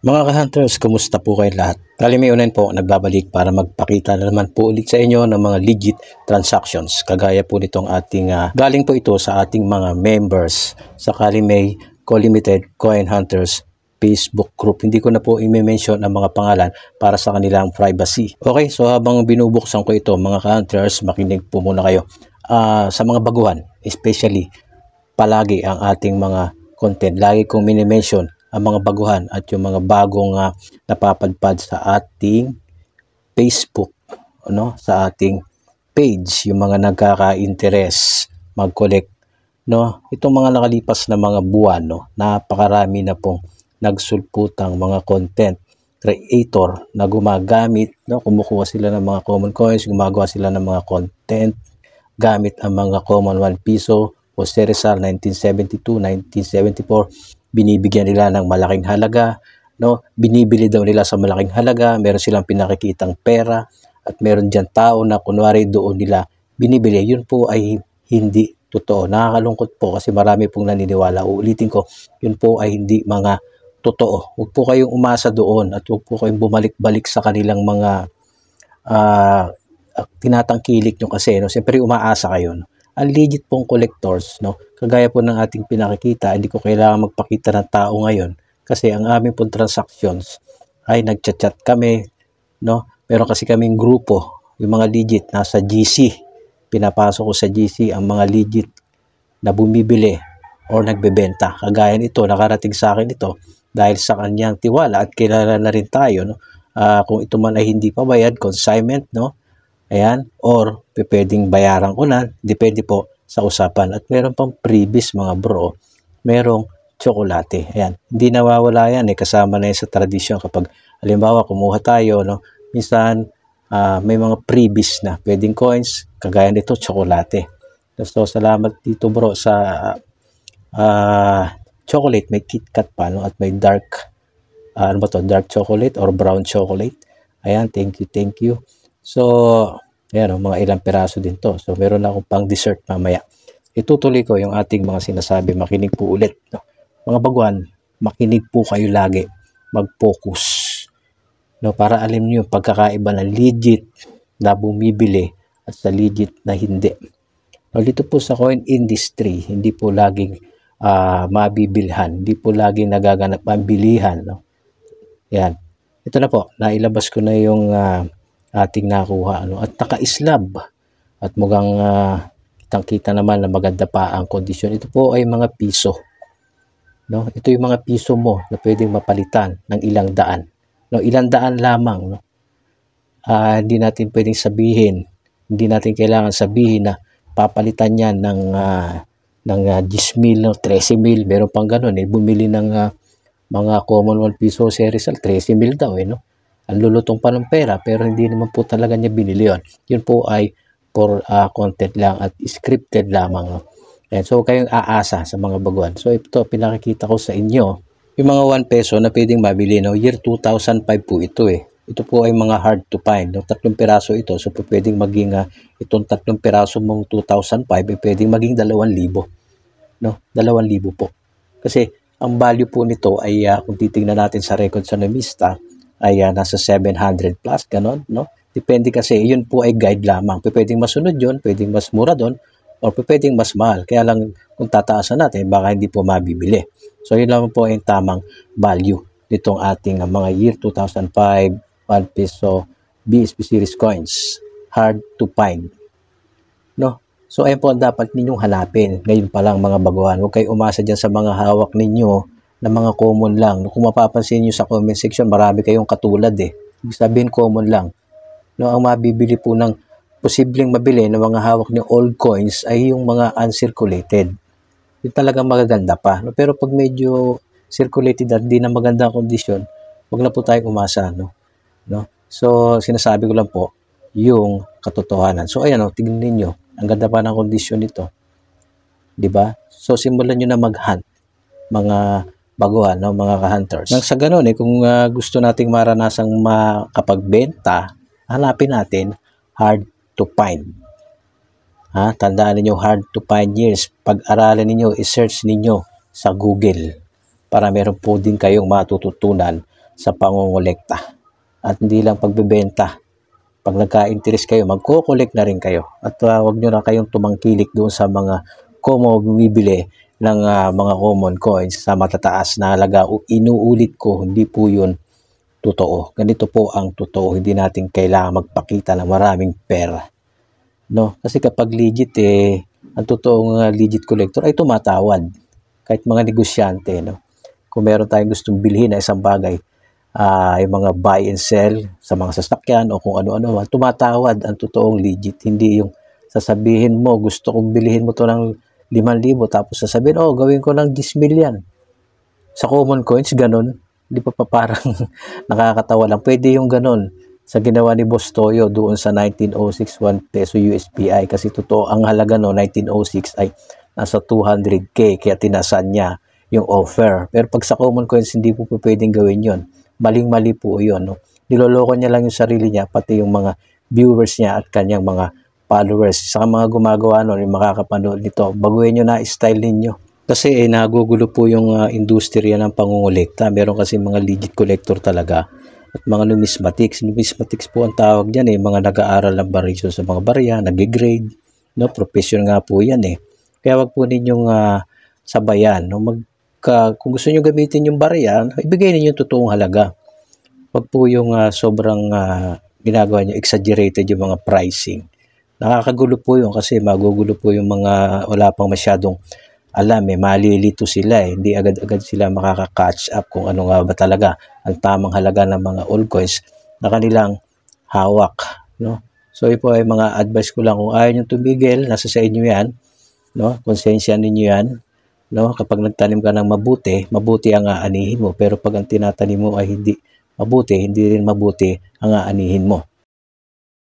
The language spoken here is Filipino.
Mga ka-hunters, kumusta po kayo lahat? Kalimayunan po, nagbabalik para magpakita na naman po ulit sa inyo ng mga legit transactions. Kagaya po nitong ating, galing po ito sa ating mga members sa Kalimay Co-Limited Coin Hunters Facebook group. Hindi ko na po i-mention ang mga pangalan para sa kanilang privacy. Okay, so habang binubuksan ko ito, mga ka-hunters, makinig po muna kayo. Sa mga baguhan, especially, palagi ang ating mga content. Lagi kong mini-mention ang mga baguhan at yung mga bagong napapadpad sa ating Facebook, no? Sa ating page, yung mga nagkaka-interest mag-collect, no? Itong mga nakalipas na mga buwan, no? Napakarami na pong nagsulputang mga content creator na gumagamit, no? Kumukuha sila ng mga common coins, gumagawa sila ng mga content gamit ang mga common 1 piso o Rizal 1972, 1974. Binibigyan nila ng malaking halaga, no? Binibili daw nila sa malaking halaga, meron silang pinakikitang pera at meron diyan tao na kunwari doon nila binibili. Yun po ay hindi totoo. Nakakalungkot po kasi marami pong naniniwala. Uulitin ko, yun po ay hindi mga totoo. Huwag po kayong umasa doon at huwag po kayong bumalik-balik sa kanilang mga tinatangkilik nyo kasi, no? Siyempre umaasa kayo, no? Ang legit pong collectors, no? Kagaya po ng ating pinakikita, hindi ko kailangan magpakita ng tao ngayon kasi ang aming pong transactions ay nagchat-chat kami, no? Meron kasi kaming grupo, yung mga legit nasa GC. Pinapasok ko sa GC ang mga legit na bumibili or nagbebenta. Kagaya nito, nakarating sa akin ito dahil sa kanyang tiwala at kilala na rin tayo, no? Kung ito man ay hindi pa bayad, consignment, no? Ayan, or pwedeng bayaran ko na, depende po sa usapan. At meron pang previous mga bro, merong tsokolate. Ayan, hindi nawawala yan, kasama na yan sa tradisyon. Kapag halimbawa kumuha tayo, no, minsan may mga previous na pwedeng coins, kagaya nito tsokolate. So salamat dito bro sa chocolate, may KitKat pa, no, at may dark ano ba to, dark chocolate or brown chocolate. Ayan, thank you. So, ayan, mga ilang piraso din to. So, meron na akong pang dessert mamaya. Itutuloy ko yung ating mga sinasabi. Makinig po ulit, no? Mga baguhan, makinig po kayo lagi. Mag-focus, no? Para alam niyo yung pagkakaiba ng legit na bumibili at sa legit na hindi. No, dito po sa coin industry, hindi po laging mabibilhan. Hindi po laging nagaganap ang bilihan, no? Yan. Ito na po, nailabas ko na yung ating nakuha, ano, at naka-slab at mukhang kitang-kita naman na maganda pa ang kondisyon. Ito po ay mga piso, no? Ito yung mga piso mo na pwedeng mapalitan ng ilang daan, no? Ilang daan lamang, no? Hindi natin pwedeng sabihin, hindi natin kailangan sabihin na papalitan yan ng 10,000, no? 13,000, meron pang ganun, bumili ng mga common 1 piso series 13,000 daw, no? Ang lulutong pa ng pera pero hindi naman po talaga niya binili yun. Yun po ay for content lang at scripted lamang, no? And so kayong aasa sa mga baguhan. So ito pinakikita ko sa inyo yung mga 1 peso na pwedeng mabili, no? Year 2005 po ito Ito po ay mga hard to find, no? 3 piraso ito. So pwedeng maging itong 3 piraso mong 2005 pwedeng maging 2,000, no? 2,000 po. Kasi ang value po nito ay kung titingnan natin sa record sa Numista ay nasa 700 plus, ganon, no? Depende kasi, yun po ay guide lamang. Pwedeng masunod yun, pwedeng mas mura doon, or pwedeng mas mahal. Kaya lang, kung tataasan natin, baka hindi po mabibili. So, yun lang po ay tamang value nitong ating mga year 2005, 1 peso, BSP series coins. Hard to find, no? So, ayun po ang dapat ninyong hanapin. Ngayon pa lang mga baguhan. Huwag kayo umasa dyan sa mga hawak ninyo na mga common lang. Kung mapapansin nyo sa comment section, marami kayong katulad Ibig sabihin common lang. No, ang mabibili po ng posibleng mabili ng mga hawak ng old coins ay yung mga uncirculated. Yung talagang magaganda pa. No? Pero pag medyo circulated at di na maganda kondisyon, huwag na po tayong umasa. No? So, sinasabi ko lang po yung katotohanan. So, ayan, tignan ninyo. Ang ganda pa ng kondisyon nito. Diba? So, simulan nyo na mag-hunt, mga baguhan, no, mga ka-hunters. Nang sa ganun, kung gusto nating maranasang makapagbenta, hanapin natin hard to find. Tandaan niyo hard to find years. Pag-aralan niyo, i-search niyo sa Google para meron po din kayong matututunan sa pangongolekta. At hindi lang pagbebenta. Pag nagka-interest kayo, magko-collect na rin kayo. At huwag nyo na kayong tumangkilik doon sa mga bumibili ng mga common coins sa matataas na halaga. Inuulit ko, hindi po yun totoo. Ganito po ang totoo. Hindi natin kailangan magpakita ng maraming pera. No? Kasi kapag legit, ang totoong legit collector ay tumatawad. Kahit mga negosyante, no? Kung meron tayong gustong bilhin na isang bagay, yung mga buy and sell sa mga sasakyan o kung ano-ano, tumatawad ang totoong legit. Hindi yung sasabihin mo, gusto kong bilhin mo to ng 5,000 tapos sasabihin, gawin ko ng 10 million. Sa common coins, ganun. Di pa parang nakakatawa lang. Pwede yung ganun sa ginawa ni Boss Toyo doon sa 1906 1 peso USPI kasi totoo ang halaga no 1906 ay nasa 200k kaya tinasan niya yung offer. Pero pag sa common coins hindi po pwedeng gawin yon. Maling-mali po yun. No? Niloloko niya lang yung sarili niya pati yung mga viewers niya at kanyang mga followers. Sa mga gumagawa nun, yung makakapanood nito, baguhin nyo na style ninyo. Kasi nagugulo po yung industriya ng pangungulekta. Meron kasi mga legit collector talaga at mga numismatics. Numismatics po ang tawag dyan mga nag-aaral ng variation sa mga barya, nag-grade, no? Profession nga po yan Kaya wag po ninyong sabayan. No? Kung gusto nyo gamitin yung barya, ibigay ninyo yung totoong halaga. Wag po yung sobrang ginagawa nyo, exaggerated yung mga pricing. Nakakagulo po yun kasi magugulo po yung mga wala pang masyadong alam malilito sila hindi agad-agad sila makaka-catch up kung ano nga ba talaga ang tamang halaga ng mga altcoins na kanilang hawak, no? So ito ay mga advice ko lang kung ayaw nyo tumigil, nasa sa inyo yan, no? Konsensya ninyo yan, no? Kapag nagtanim ka ng mabuti ang aanihin mo, pero pag ang tinatanim mo ay hindi mabuti, hindi rin mabuti ang aanihin mo.